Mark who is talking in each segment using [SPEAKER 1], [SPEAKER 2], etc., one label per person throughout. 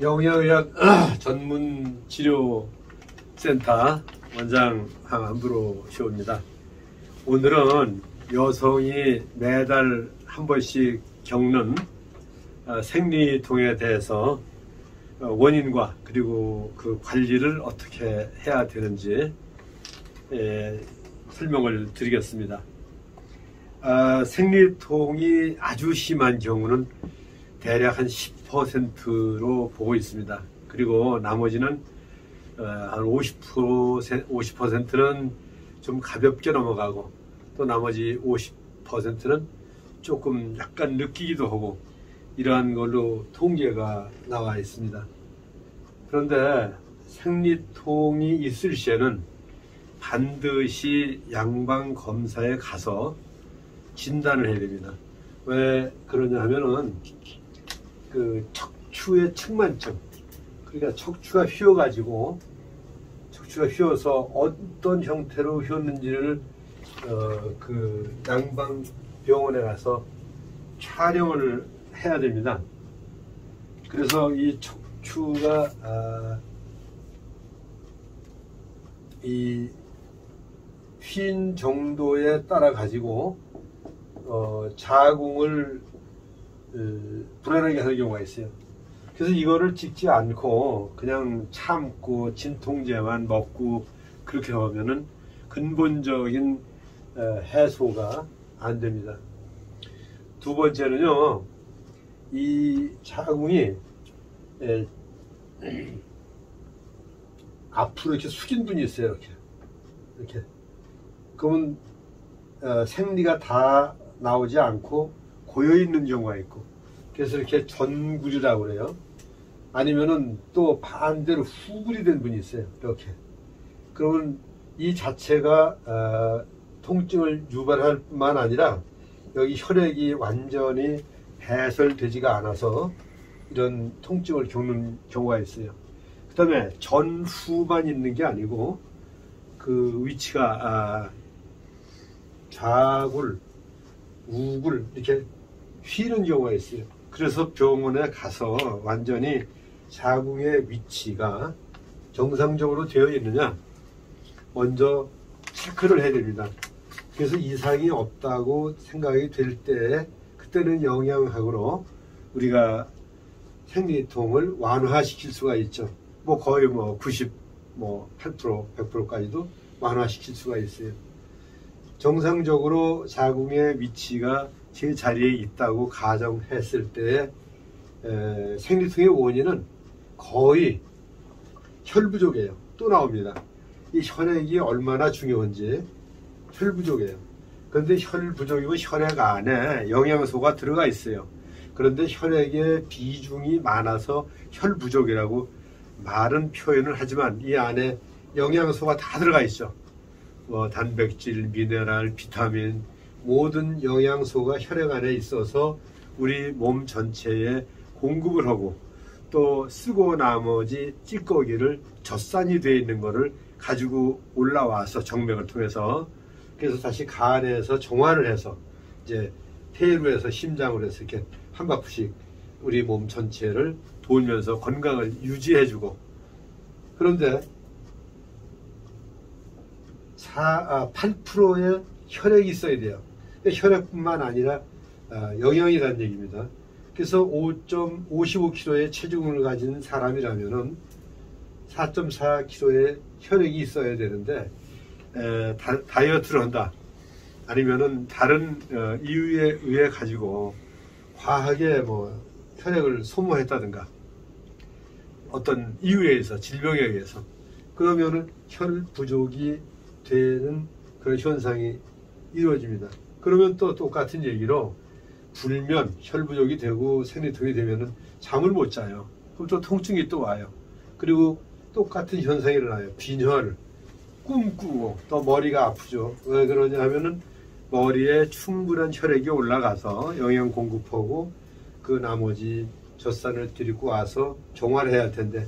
[SPEAKER 1] 영양의학 전문치료센터 원장 황한부로 쇼입니다. 오늘은 여성이 매달 한 번씩 겪는 생리통에 대해서 원인과 그리고 그 관리를 어떻게 해야 되는지 설명을 드리겠습니다. 생리통이 아주 심한 경우는 대략 한 10%로 보고 있습니다. 그리고 나머지는 한 50%는 좀 가볍게 넘어가고 또 나머지 50%는 조금 약간 느끼기도 하고 이러한 걸로 통계가 나와 있습니다. 그런데 생리통이 있을 시에는 반드시 양방 검사에 가서 진단을 해야 됩니다. 왜 그러냐 하면은 그 척추의 측만증, 그러니까 척추가 휘어가지고 척추가 휘어서 어떤 형태로 휘었는지를 그 양방 병원에 가서 촬영을 해야 됩니다. 그래서 이 척추가 이 휜 정도에 따라 가지고 자궁을 불안하게 하는 경우가 있어요. 그래서 이거를 찍지 않고 그냥 참고 진통제만 먹고 그렇게 하면은 근본적인 해소가 안 됩니다. 두 번째는요, 이 자궁이 앞으로 이렇게 숙인 분이 있어요. 이렇게. 그러면 생리가 다 나오지 않고 고여 있는 경우가 있고, 그래서 이렇게 전구리라고 그래요. 아니면은 또 반대로 후구리 된 분이 있어요. 이렇게. 그러면 이 자체가 통증을 유발할 뿐만 아니라 여기 혈액이 완전히 배설되지가 않아서 이런 통증을 겪는 경우가 있어요. 그 다음에 전후만 있는 게 아니고 그 위치가 좌굴, 우굴 이렇게 휘는 경우가 있어요. 그래서 병원에 가서 완전히 자궁의 위치가 정상적으로 되어 있느냐 먼저 체크를 해야 됩니다. 그래서 이상이 없다고 생각이 될 때 그때는 영양학으로 우리가 생리통을 완화시킬 수가 있죠. 뭐 거의 90, 8%, 100%까지도 완화시킬 수가 있어요. 정상적으로 자궁의 위치가 제 자리에 있다고 가정했을 때 생리통의 원인은 거의 혈 부족이에요. 또 나옵니다. 이 혈액이 얼마나 중요한지 혈 부족이에요. 그런데 혈 부족이고 혈액 안에 영양소가 들어가 있어요. 그런데 혈액의 비중이 많아서 혈 부족이라고 말은 표현을 하지만 이 안에 영양소가 다 들어가 있죠. 단백질, 미네랄, 비타민 모든 영양소가 혈액 안에 있어서 우리 몸 전체에 공급을 하고 또 쓰고 나머지 찌꺼기를 젖산이 되어 있는 것을 가지고 올라와서 정맥을 통해서 그래서 다시 간에서 정화를 해서 이제 폐로에서 심장으로 해서 이렇게 한 바퀴씩 우리 몸 전체를 돌면서 건강을 유지해주고, 그런데 8%의 혈액이 있어야 돼요. 혈액뿐만 아니라 영양이라는 얘기입니다. 그래서 5.55kg의 체중을 가진 사람이라면은 4.4kg의 혈액이 있어야 되는데 다이어트를 한다 아니면은 다른 이유에 의해 가지고 과하게 혈액을 소모했다든가 어떤 이유에 의해서 질병에 의해서 그러면은 혈 부족이 되는 그런 현상이 이루어집니다. 그러면 또 똑같은 얘기로 불면 혈 부족이 되고 생리통이 되면은 잠을 못 자요. 그럼 또 통증이 또 와요. 그리고 똑같은 현상이 일어나요. 빈혈, 꿈꾸고 또 머리가 아프죠. 왜 그러냐 하면은 머리에 충분한 혈액이 올라가서 영양 공급하고 그 나머지 젖산을 데리고 와서 정화를 해야 할 텐데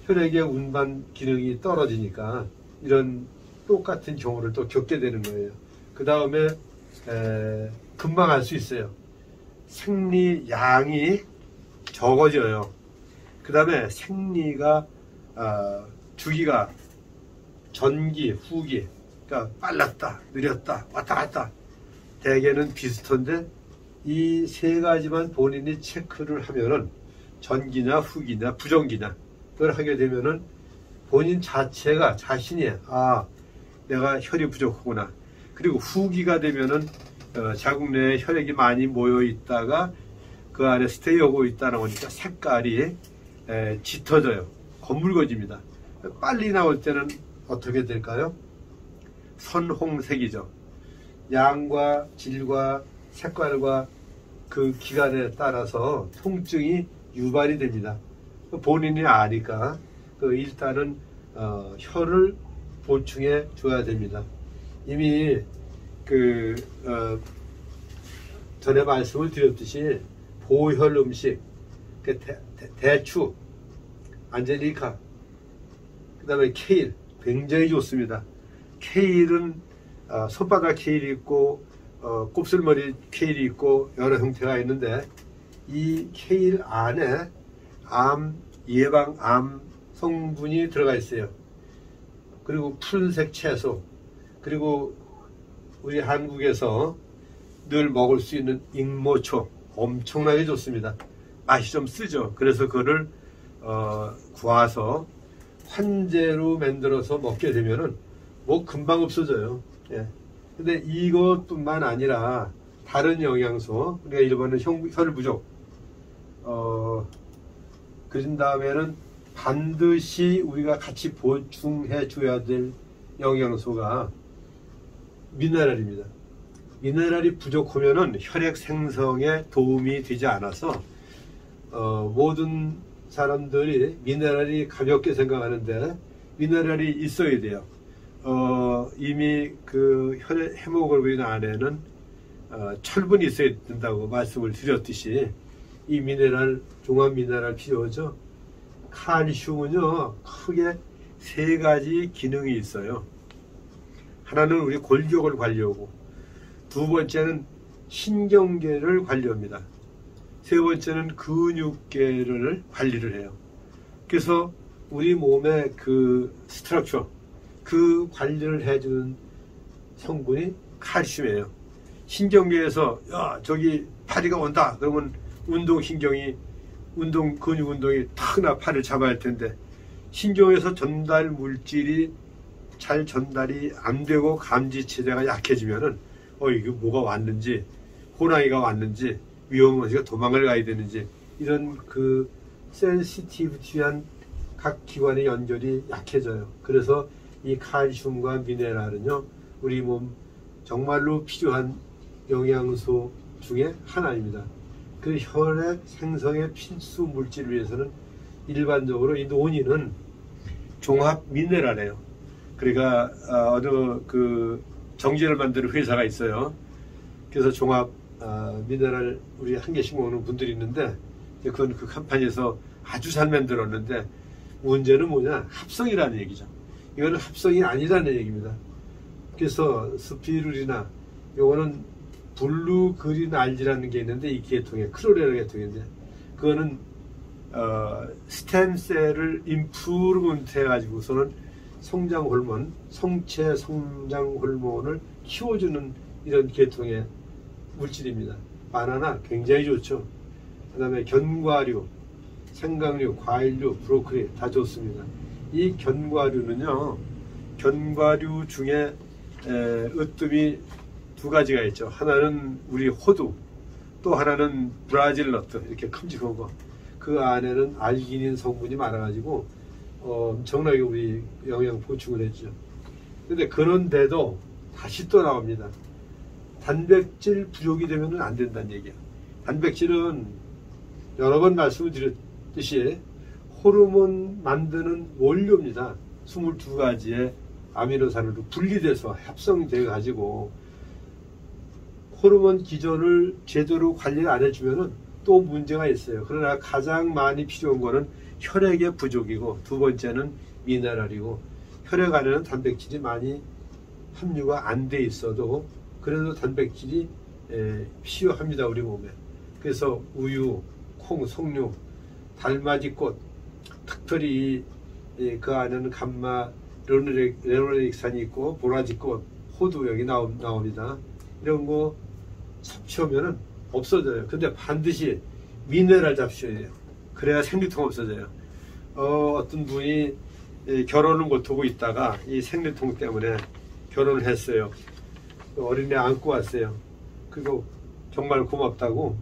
[SPEAKER 1] 혈액의 운반 기능이 떨어지니까 이런 똑같은 경우를 또 겪게 되는 거예요. 그 다음에 금방 알 수 있어요. 생리량이 적어져요. 그 다음에 생리가 주기가 전기, 후기, 그러니까 빨랐다, 느렸다, 왔다 갔다 대개는 비슷한데 이 세 가지만 본인이 체크를 하면은 전기냐 후기냐 부전기냐 그걸 하게 되면은 본인 자체가 자신이 내가 혈이 부족하구나. 그리고 후기가 되면은 자궁 내에 혈액이 많이 모여 있다가 그 안에 스테이하고 있다는 거니까 색깔이 짙어져요. 검붉어집니다. 빨리 나올 때는 어떻게 될까요? 선홍색이죠. 양과 질과 색깔과 그 기간에 따라서 통증이 유발이 됩니다. 본인이 아니까 일단은 혈을 보충해 줘야 됩니다. 이미 전에 말씀을 드렸듯이 보혈 음식, 대추, 안젤리카, 그 다음에 케일 굉장히 좋습니다. 케일은 손바닥 케일이 있고 곱슬머리 케일이 있고 여러 형태가 있는데 이 케일 안에 암 예방 암 성분이 들어가 있어요. 그리고 푸른색 채소, 그리고 우리 한국에서 늘 먹을 수 있는 익모초 엄청나게 좋습니다. 맛이 좀 쓰죠. 그래서 그거를 구워서 환제로 만들어서 먹게 되면은 뭐 금방 없어져요. 예. 근데 이것뿐만 아니라 다른 영양소, 우리가 일본은 혈 부족, 그런 다음에는 반드시 우리가 같이 보충해 줘야 될 영양소가 미네랄입니다. 미네랄이 부족하면은 혈액 생성에 도움이 되지 않아서 모든 사람들이 미네랄이 가볍게 생각하는데 미네랄이 있어야 돼요. 이미 그 혈액 헤모글로빈 안에는 철분이 있어야 된다고 말씀을 드렸듯이 이 미네랄, 종합 미네랄 필요하죠. 칼슘은요 크게 세 가지 기능이 있어요. 하나는 우리 골격을 관리하고, 두 번째는 신경계를 관리합니다. 세 번째는 근육계를 관리를 해요. 그래서 우리 몸의 그 스트럭처, 그 관리를 해주는 성분이 칼슘이에요. 신경계에서 저기 파리가 온다 그러면 근육 운동이 탁나 팔을 잡아야 할 텐데 신경에서 전달 물질이 잘 전달이 안 되고 감지 체제가 약해지면은 이게 뭐가 왔는지, 호랑이가 왔는지, 위험한지가 도망을 가야 되는지, 이런 그 센시티비티한 각 기관의 연결이 약해져요. 그래서 이 칼슘과 미네랄은요 우리 몸 정말로 필요한 영양소 중에 하나입니다. 그 혈액 생성의 필수 물질을 위해서는 일반적으로 이 논의는 종합 미네랄이에요. 그러니까 어느 그 정제를 만드는 회사가 있어요. 그래서 종합 미네랄 우리 한 개씩 먹는 분들이 있는데 그건 그 컴퍼니에서 아주 잘 만들었는데 문제는 뭐냐, 합성이라는 얘기죠. 이거는 합성이 아니라는 얘기입니다. 그래서 스피루리나 요거는 블루 그린 알지라는 게 있는데 이 계통에 크로레라 계통인데 그거는 스템셀을 임프루먼트 해가지고서는 성장 호르몬, 성체 성장 호르몬을 키워주는 이런 계통의 물질입니다. 바나나 굉장히 좋죠. 그 다음에 견과류, 생강류, 과일류, 브로콜리 다 좋습니다. 이 견과류는요, 견과류 중에 으뜸이 두 가지가 있죠. 하나는 우리 호두, 또 하나는 브라질 너트, 이렇게 큼직한 거. 그 안에는 알기닌 성분이 많아가지고 엄청나게 우리 영양 보충을 했죠. 근데 그런데도 다시 또 나옵니다. 단백질 부족이 되면 안 된다는 얘기야. 단백질은 여러 번 말씀을 드렸듯이 호르몬 만드는 원료입니다. 22가지의 아미노산으로 분리돼서 합성돼 가지고 호르몬 기전을 제대로 관리를 안 해주면은 또 문제가 있어요. 그러나 가장 많이 필요한 거는 혈액의 부족이고, 두 번째는 미네랄이고, 혈액 안에는 단백질이 많이 함유가 안 돼 있어도 그래도 단백질이 필요합니다, 우리 몸에. 그래서 우유, 콩, 석류, 달맞이꽃, 특별히 그 안에는 감마 레노렉산이 있고 보라지꽃, 호두 여기 나옵니다. 이런 거 섭취하면은 없어져요. 근데 반드시 미네랄 잡수해야 돼요. 그래야 생리통 없어져요. 어떤 분이 결혼을 못하고 있다가 이 생리통 때문에 결혼을 했어요. 어린애 안고 왔어요. 그리고 정말 고맙다고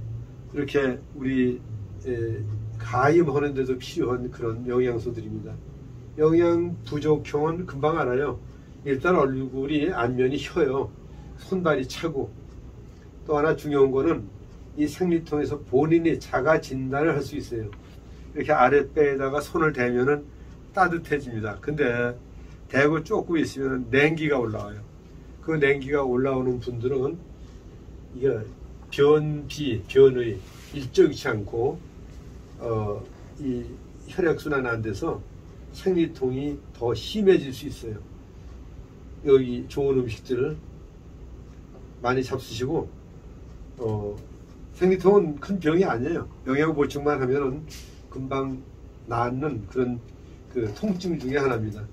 [SPEAKER 1] 이렇게 우리 가임하는데도 필요한 그런 영양소들입니다. 영양 부족형은 금방 알아요. 일단 얼굴이 안면이 혀요. 손발이 차고, 또 하나 중요한 거는 이 생리통에서 본인이 자가 진단을 할 수 있어요. 이렇게 아랫배에다가 손을 대면은 따뜻해집니다. 근데 대고 쫓고 있으면 냉기가 올라와요. 그 냉기가 올라오는 분들은 이게 변의 일정치 않고 이 혈액순환 안 돼서 생리통이 더 심해질 수 있어요. 여기 좋은 음식들을 많이 잡수시고, 생리통은 큰 병이 아니에요. 영양 보충만 하면은 금방 낫는 그런 그 통증 중에 하나입니다.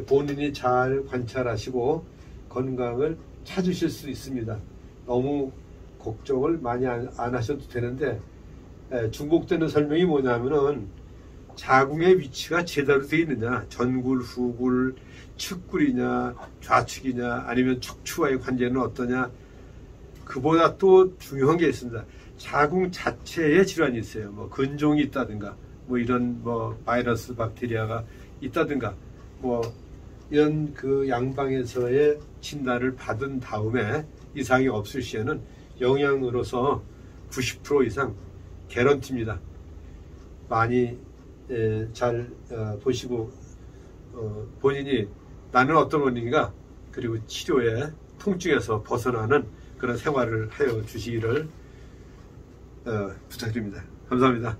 [SPEAKER 1] 본인이 잘 관찰하시고 건강을 찾으실 수 있습니다. 너무 걱정을 많이 안 하셔도 되는데, 중복되는 설명이 뭐냐면은 자궁의 위치가 제대로 되어 있느냐, 전굴, 후굴, 측굴이냐, 좌측이냐, 아니면 척추와의 관계는 어떠냐. 그보다 또 중요한 게 있습니다. 자궁 자체에 질환이 있어요. 뭐 근종이 있다든가, 뭐 이런 뭐 바이러스, 박테리아가 있다든가, 뭐 이런 그 양방에서의 진단을 받은 다음에 이상이 없을 시에는 영양으로서 90% 이상 개런티입니다. 많이 잘 보시고 본인이 나는 어떤 원인인가, 그리고 치료에 통증에서 벗어나는 그런 생활을 하여 주시기를 부탁드립니다. 감사합니다.